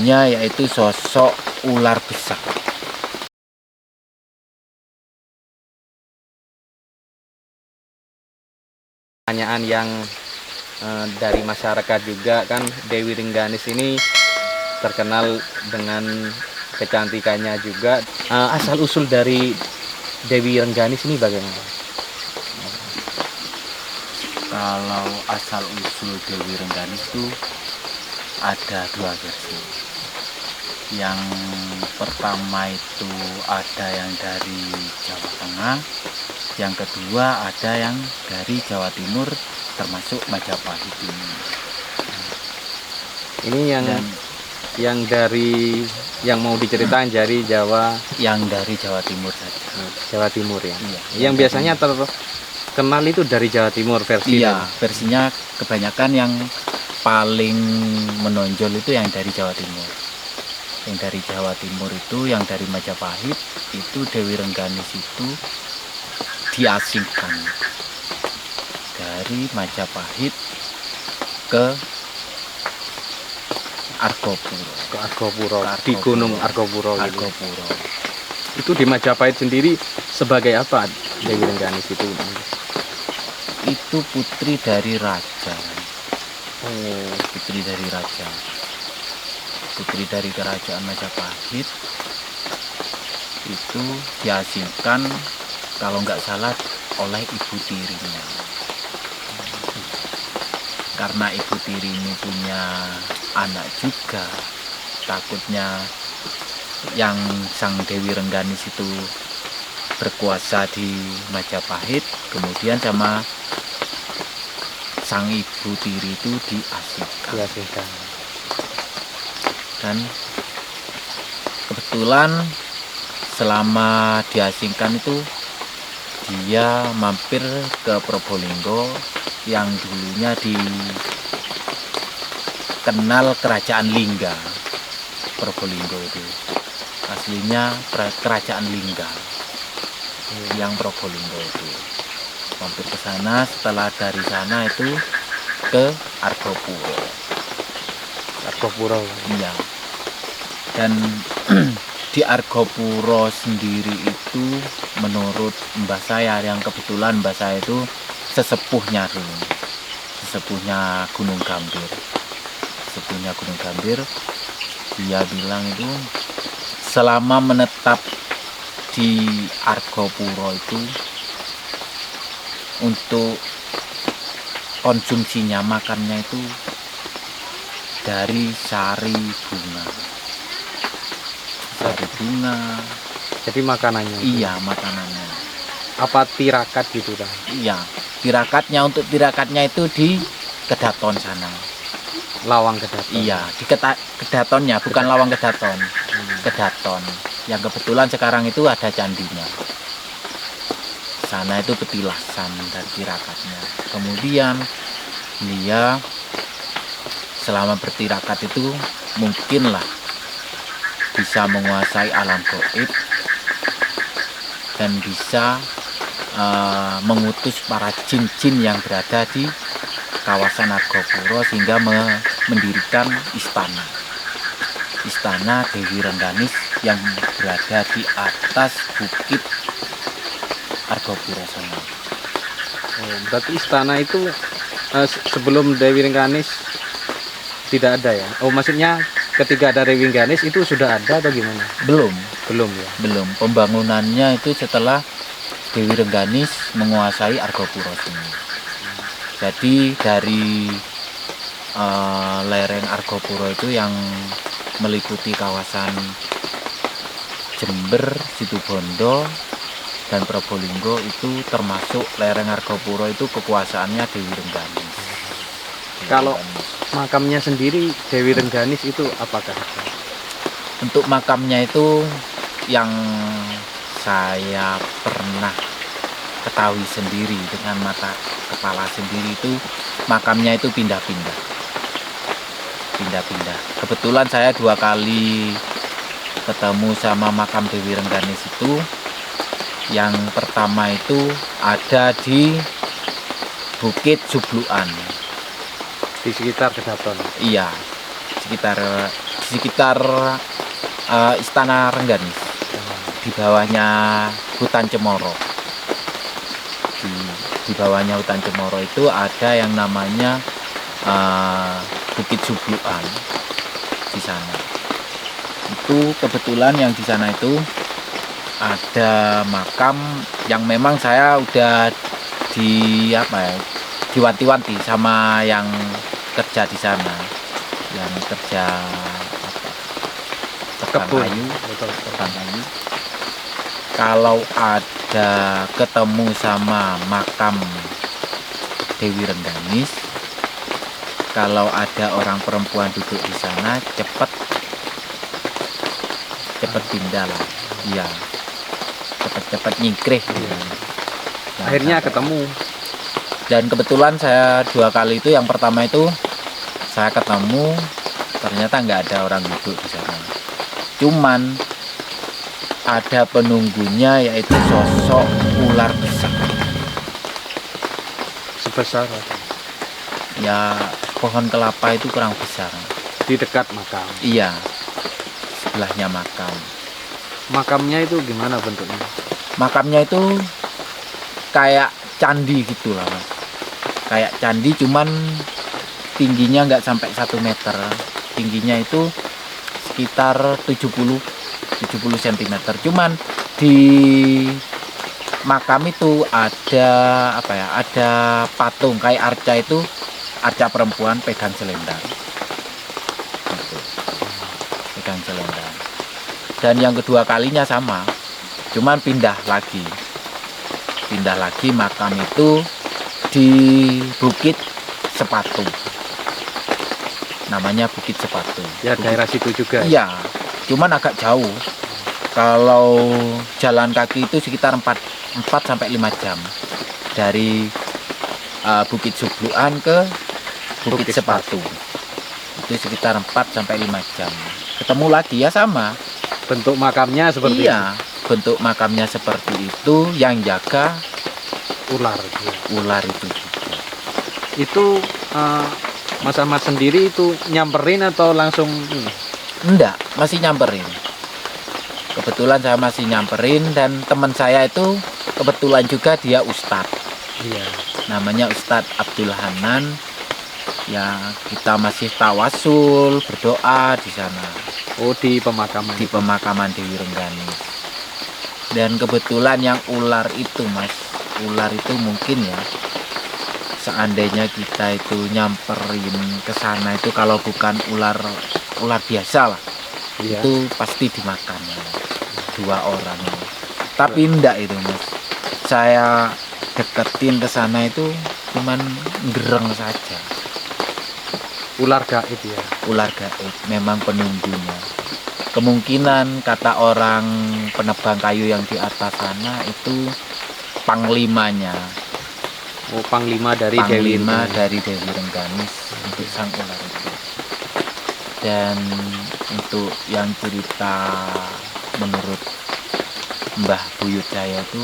Pertanyaan yaitu sosok ular besar. Pertanyaan yang dari masyarakat juga kan, Dewi Rengganis ini terkenal dengan kecantikannya juga. Asal usul dari Dewi Rengganis ini bagaimana? Kalau asal usul Dewi Rengganis itu ada dua versi. Yang pertama itu ada yang dari Jawa Tengah, yang kedua ada yang dari Jawa Timur termasuk Majapahit ini. Ini yang dari yang mau diceritain dari Jawa, yang dari Jawa Timur saja. Jawa Timur ya. Iya, Yang biasanya terkenal itu dari Jawa Timur versi. Iya, versinya kebanyakan yang paling menonjol itu yang dari Jawa Timur. Yang dari Jawa Timur itu, yang dari Majapahit itu Dewi Rengganis itu diasingkan dari Majapahit ke Argopuro. Ke Argopuro, di Gunung Argopuro. Argopuro. Itu di Majapahit sendiri sebagai apa Dewi Rengganis itu? Itu putri dari raja. Oh, Putri dari raja. Putri dari kerajaan Majapahit itu diasingkan kalau nggak salah oleh ibu tirinya. Karena ibu tiri ini punya anak juga, takutnya yang sang Dewi Rengganis itu berkuasa di Majapahit, kemudian sama sang ibu tiri itu diasingkan. Dan kebetulan selama diasingkan itu dia mampir ke Probolinggo yang dulunya dikenal Kerajaan Lingga. Probolinggo itu aslinya Kerajaan Lingga yang Probolinggo itu. Mampir ke sana, setelah dari sana itu ke Argopuro. Argopuro. Iya. Dan di Argopuro sendiri itu menurut mbah saya, yang kebetulan mbah saya itu sesepuhnya dulu, sesepuhnya Gunung Gambir. Sesepuhnya Gunung Gambir, dia bilang itu selama menetap di Argopuro itu untuk konsumsinya, makannya itu dari sari bunga. Sari bunga. Jadi makanannya. Iya, makanannya. Apa tirakat gitu kan? Iya, tirakatnya, untuk tirakatnya itu di Kedaton sana. Lawang Kedaton. Iya, di Kedatonnya, bukan Lawang Kedaton. Kedaton. Yang kebetulan sekarang itu ada candinya. Sana itu petilasan dari tirakatnya. Kemudian dia selama bertirakat itu mungkinlah bisa menguasai alam gaib dan bisa mengutus para jin-jin yang berada di kawasan Argopuro sehingga mendirikan istana Dewi Rengganis yang berada di atas bukit Argopuro sana. Oh, berarti istana itu sebelum Dewi Rengganis tidak ada ya? Oh, maksudnya ketika ada Dewi Rengganis itu sudah ada atau gimana? Belum Ya. Belum. Pembangunannya itu setelah Dewi Rengganis menguasai Argopuro sini. Jadi dari lereng Argopuro itu yang meliputi kawasan Jember, Situbondo, dan Probolinggo itu termasuk lereng Argopuro itu kekuasaannya Dewi Rengganis. Kalau makamnya sendiri Dewi Rengganis itu apakah? Untuk makamnya itu yang saya pernah ketahui sendiri dengan mata kepala sendiri itu makamnya itu pindah-pindah. Kebetulan saya 2 kali ketemu sama makam Dewi Rengganis itu. Yang pertama itu ada di Bukit Jubluan Di sekitar Kedaton. Iya, sekitar sekitar Istana Rengganis, di bawahnya hutan Cemoro. Di bawahnya hutan Cemoro itu ada yang namanya Bukit Subluan di sana. Itu kebetulan yang di sana itu ada makam yang memang saya udah diwanti-wanti sama yang kerja di sana, yang kerja tukang kayu. Kalau ada ketemu sama makam Dewi Rengganis, kalau ada orang perempuan duduk di sana, cepet pindah lah. Iya, cepet nyingkrih. Akhirnya ketemu. Dan kebetulan saya 2 kali itu, yang pertama itu saya ketemu, ternyata nggak ada orang duduk di sana. Cuman ada penunggunya, yaitu sosok ular besar. Sebesar Ya, pohon kelapa itu kurang besar. di dekat makam. Iya, sebelahnya makam. Makamnya itu gimana bentuknya? Makamnya itu kayak candi gitu lah, Mas. Kayak candi, cuman tingginya nggak sampai 1 meter. Tingginya itu sekitar 70 cm. Cuman di makam itu ada ada patung kayak arca, itu arca perempuan pegang selendang gitu. Pegang selendang. Dan yang kedua kalinya sama, cuman pindah lagi makam itu di Bukit Sepatu, namanya Bukit Sepatu Ya, daerah situ juga. Iya, cuman agak jauh. Kalau jalan kaki itu sekitar 4 sampai 5 jam dari Bukit Subluan ke Bukit Sepatu. Itu sekitar 4 sampai 5 jam. Ketemu lagi ya sama. Bentuk makamnya seperti Iya, bentuk makamnya seperti itu, yang jaga ular. ular itu juga. Itu Mas Ahmad sendiri itu nyamperin atau langsung ini? Enggak, masih nyamperin. Kebetulan saya masih nyamperin, dan teman saya itu kebetulan juga dia ustadz. Iya. Namanya Ustadz Abdul Hanan. Ya, kita masih tawasul, berdoa di sana. Oh, di pemakaman. Di pemakaman Dewi Rengganis. Dan kebetulan yang ular itu, Mas, ular itu mungkin ya, seandainya kita itu nyamperin ke sana itu, kalau bukan ular biasa lah, Iya. itu pasti dimakan ya. 2 orang. Tapi enggak itu, Mas. Saya deketin ke sana itu cuman ngereng saja. Ular gaib ya. Ular gaib, memang penunggunya. Kemungkinan kata orang penebang kayu yang di atas sana itu panglimanya. Oh, panglima dari Dewi Panglima Rengganis. dari Dewi Rengganis untuk sang ular itu. Dan untuk yang cerita menurut Mbah Buyut saya itu,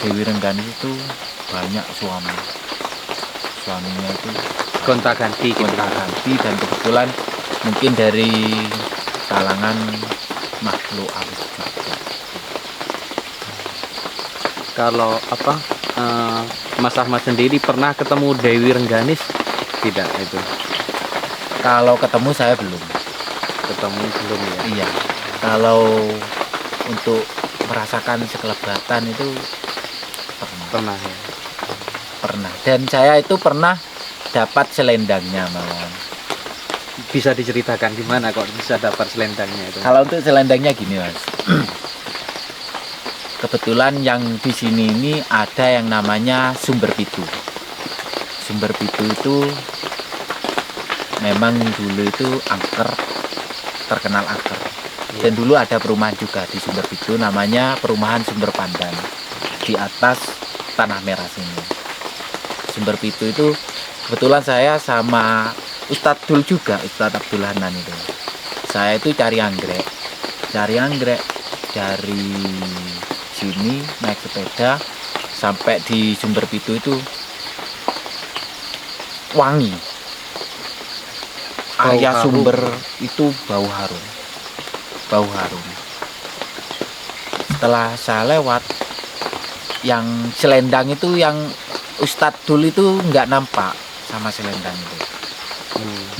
Dewi Rengganis itu banyak suaminya itu Gonta-ganti gitu. gonta-ganti, dan kebetulan mungkin dari kalangan makhluk halus juga. Kalau Mas Ahmad sendiri pernah ketemu Dewi Rengganis? Tidak itu. Kalau ketemu saya belum. Ketemu belum ya. Iya. Kalau untuk merasakan sekelebatan itu Pernah ya. pernah. Dan saya itu pernah dapat selendangnya malah. Bisa diceritakan gimana kok bisa dapat selendangnya itu? Kalau untuk selendangnya gini, Mas. Kebetulan yang di sini ini ada yang namanya Sumber Pitu. Sumber Pitu itu memang dulu itu angker, terkenal angker. Dan dulu ada perumahan juga di Sumber Pitu, namanya Perumahan Sumber Pandan, di atas Tanah Merah sini. Sumber Pitu itu kebetulan saya sama Ustadz Dul juga, Ustadz Abdul Hanan itu. Saya itu cari anggrek dari sini naik sepeda sampai di Sumber Pitu itu wangi, Bau area harum. sumber itu bau harum. Bau harum. Setelah saya lewat, yang selendang itu, yang Ustadz Dul itu nggak nampak sama selendang itu,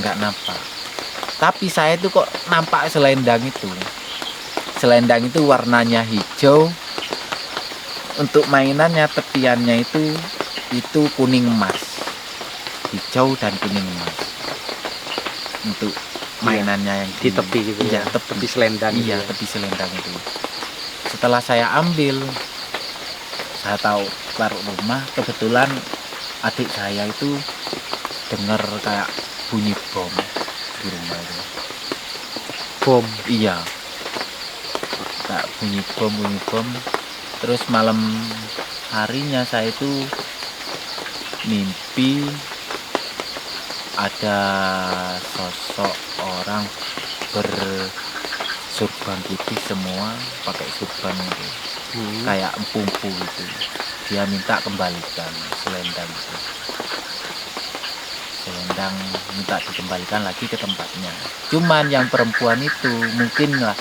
nggak nampak. Tapi saya itu kok nampak selendang itu. Selendang itu warnanya hijau. Untuk mainannya, tepiannya itu kuning emas, hijau dan kuning emas. Untuk mainannya yang Di tepi gitu iya, ya. Tepi selendang. Iya, gitu ya. tepi selendang itu. Setelah saya ambil, saya tahu taruh rumah, kebetulan adik saya itu dengar kayak bunyi bom di rumah itu. Bom. Iya, kayak bunyi bom. Terus malam harinya saya itu mimpi ada sosok orang bersurban putih semua, pakai surban itu, kayak empu-empu gitu. Dia minta kembalikan selendang itu. Selendang minta dikembalikan lagi ke tempatnya. Cuman yang perempuan itu mungkin lah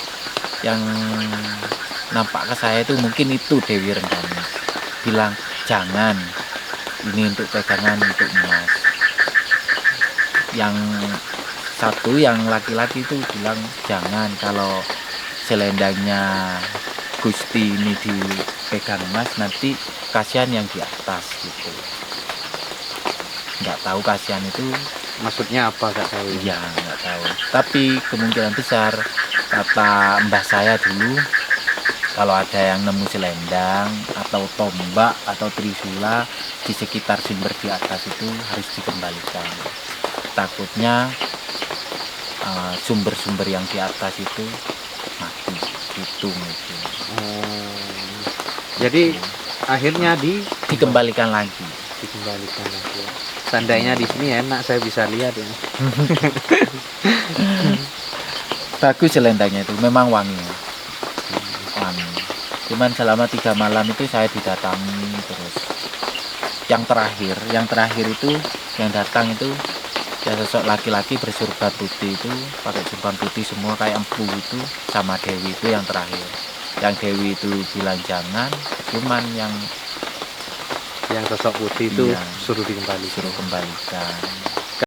yang nampak ke saya itu, mungkin itu Dewi Rengganis. Bilang, jangan, ini untuk pegangan untuk emas. Yang satu yang laki-laki itu bilang, jangan, kalau selendangnya Gusti ini dipegang emas, nanti kasihan yang di atas gitu. Nggak tahu kasihan itu Maksudnya apa gak tahu ya? ya, nggak tahu. Tapi kemungkinan besar, kata mbah saya dulu, kalau ada yang nemu selendang atau tombak atau trisula di sekitar sumber di atas itu harus dikembalikan. Takutnya sumber-sumber yang di atas itu mati, itu mungkin. Jadi akhirnya Dikembalikan lagi. dikembalikan lagi. Seandainya di sini enak, saya bisa lihat ya. Bagus selendangnya itu, memang wangi. Wangi. Cuman selama 3 malam itu saya didatangi terus. Yang terakhir itu yang datang itu ya sosok laki-laki bersurban putih itu, pakai surban putih semua kayak empu itu, sama Dewi itu yang terakhir. Yang Dewi itu bilang jangan, cuman yang Yang sosok putih itu Iya. suruh dikembalikan. suruh kembalikan.